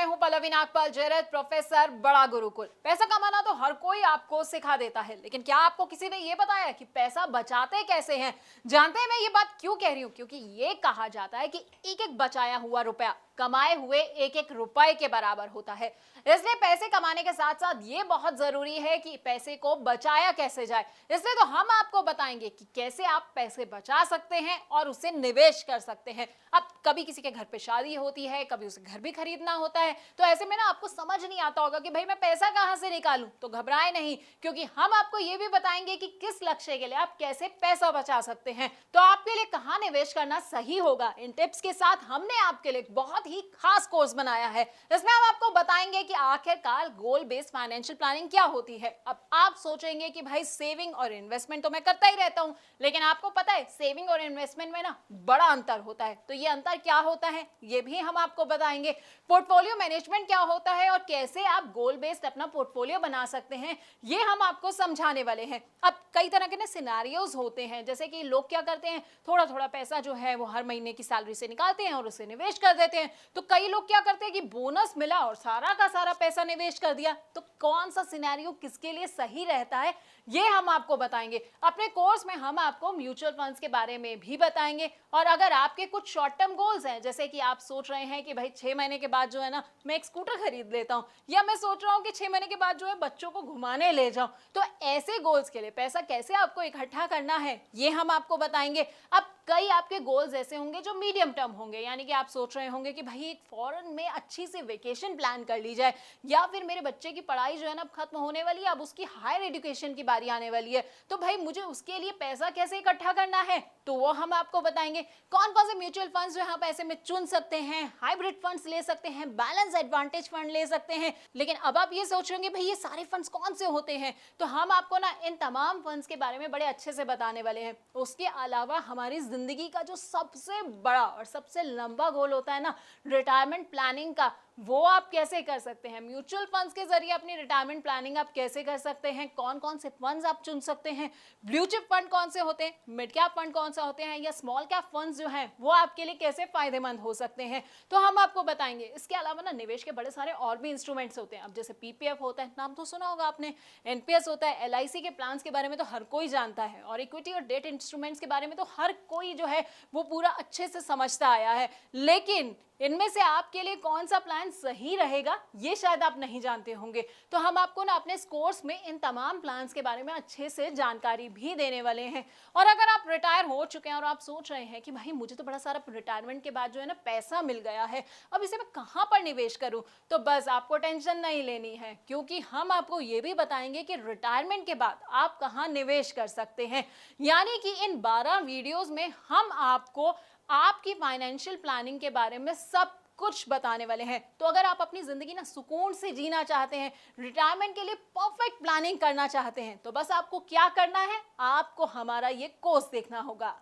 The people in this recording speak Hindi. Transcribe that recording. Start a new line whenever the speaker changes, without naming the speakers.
हूं पल्लवी नागपाल जयरथ, प्रोफेसर बड़ा गुरुकुल। पैसा कमाना तो हर कोई आपको सिखा देता है, लेकिन क्या आपको किसी ने ये बताया कि पैसा बचाते कैसे हैं? जानते हैं मैं ये बात क्यों कह रही हूं? क्योंकि ये कहा जाता है कि एक एक बचाया हुआ रुपया कमाए हुए एक एक रुपए के बराबर होता है। इसलिए पैसे कमाने के साथ साथ ये बहुत जरूरी है कि पैसे को बचाया कैसे जाए। इसलिए तो हम आपको बताएंगे कि कैसे आप पैसे बचा सकते हैं और उसे निवेश कर सकते हैं। अब कभी किसी के घर पे शादी होती है, कभी उसे घर भी खरीदना होता है, तो ऐसे में ना आपको समझ नहीं आता होगा कि भाई मैं पैसा कहां से निकालूं। तो घबराएं नहीं, क्योंकि हम आपको ये भी बताएंगे कि किस लक्ष्य के लिए आप कैसे पैसा बचा सकते हैं। तो आपके लिए कहां निवेश करना सही होगा, इन टिप्स के साथ हमने आपके लिए बहुत ही खास कोर्स बनाया है। इसमें हम आपको बताएंगे कि आखिरकार गोल बेस्ड फाइनेंशियल प्लानिंग क्या होती है। अब आप सोचेंगे कि भाई सेविंग और इन्वेस्टमेंट तो मैं करता ही रहता हूं, लेकिन आपको पता है सेविंग और इन्वेस्टमेंट में ना बड़ा अंतर होता है। तो ये अंतर क्या होता है ये भी हम आपको बताएंगे। पोर्टफोलियो मैनेजमेंट क्या होता है और कैसे आप गोल बेस्ड अपना पोर्टफोलियो बना सकते हैं, ये हम आपको समझाने वाले हैं। अब कई तरह के ना सिनेरियोज होते हैं, जैसे कि लोग क्या करते हैं, थोड़ा थोड़ा पैसा जो है वो हर महीने की सैलरी से निकालते हैं और उसे निवेश कर देते हैं। तो कई लोग क्या करते हैं कि बोनस मिला और सारा का सारा पैसा निवेश कर दिया। तो कौन सा सिनेरियो किसके लिए सही रहता है ये हम आपको बताएंगे। अपने कोर्स में हम आपको म्यूचुअल फंड्स के बारे में भी बताएंगे। और अगर आपके कुछ शॉर्ट टर्म गोल्स हैं, जैसे कि आप सोच रहे हैं कि भाई 6 महीने के बाद जो है ना मैं एक स्कूटर खरीद लेता हूं, या मैं सोच रहा हूं कि 6 महीने के बाद जो है बच्चों को घुमाने ले जाऊं, तो ऐसे गोल्स के लिए पैसा कैसे आपको इकट्ठा करना है ये हम आपको बताएंगे। अब कई आपके गोल्स ऐसे होंगे जो मीडियम टर्म होंगे, यानी कि आप सोच रहे होंगे कि भाई एक फॉरेन में अच्छी सी वेकेशन प्लान कर ली जाए, या फिर मेरे बच्चे की पढ़ाई जो है ना खत्म होने वाली है, अब उसकी हायर एजुकेशन की बारी आने वाली है, तो भाई मुझे उसके लिए पैसा कैसे इकट्ठा करना है, तो वो हम आपको बताएंगे। कौन कौन से म्यूचुअल फंड्स जो आप ऐसे में चुन सकते हैं, हाइब्रिड फंड्स ले सकते हैं, बैलेंस एडवांटेज फंड ले सकते हैं। लेकिन अब आप ये सोच रहे होंगे भाई ये सारे फंड्स कौन से होते हैं, तो हम आपको ना इन तमाम फंड्स के बारे में बड़े अच्छे से बताने वाले हैं। उसके अलावा हमारी जिंदगी का जो सबसे बड़ा और सबसे लंबा गोल होता है ना रिटायरमेंट प्लानिंग का, वो आप कैसे कर सकते हैं। म्यूचुअल फंड्स के जरिए अपनी रिटायरमेंट प्लानिंग आप कैसे कर सकते हैं, कौन कौन से फंड्स आप चुन सकते हैं, ब्लू चिप फंड कौन से होते हैं, मिड कैप फंड कौन सा होते हैं, या स्मॉल कैप फंड्स जो हैं वो आपके लिए कैसे फायदेमंद हो सकते हैं, तो हम आपको बताएंगे। इसके अलावा ना निवेश के बड़े सारे और भी इंस्ट्रूमेंट्स होते हैं। अब जैसे पीपीएफ होता है, नाम तो सुना होगा आपने, एनपीएस होता है, एलआईसी के प्लान्स के बारे में तो हर कोई जानता है, और इक्विटी और डेट इंस्ट्रूमेंट्स के बारे में तो हर कोई जो है वो पूरा अच्छे से समझता आया है। लेकिन इनमें से आपके लिए कौन सा प्लान सही रहेगा ये शायद आप नहीं जानते होंगे। तो हम आपको ना अपने इस कोर्स में इन तमाम प्लान्स के बारे में अच्छे से जानकारी भी देने वाले हैं। और अगर आप रिटायर हो चुके हैं और आप सोच रहे हैं कि भाई मुझे तो बड़ा सारा रिटायरमेंट के बाद जो है ना पैसा मिल गया है, अब इसे मैं कहां पर निवेश करूं, तो बस आपको टेंशन नहीं लेनी है, क्योंकि हम आपको ये भी बताएंगे कि रिटायरमेंट के बाद आप कहां निवेश कर सकते हैं। यानी कि इन 12 वीडियोस में हम आपको आपकी फाइनेंशियल प्लानिंग के बारे में सब कुछ बताने वाले हैं। तो अगर आप अपनी जिंदगी ना सुकून से जीना चाहते हैं, रिटायरमेंट के लिए परफेक्ट प्लानिंग करना चाहते हैं, तो बस आपको क्या करना है, आपको हमारा ये कोर्स देखना होगा।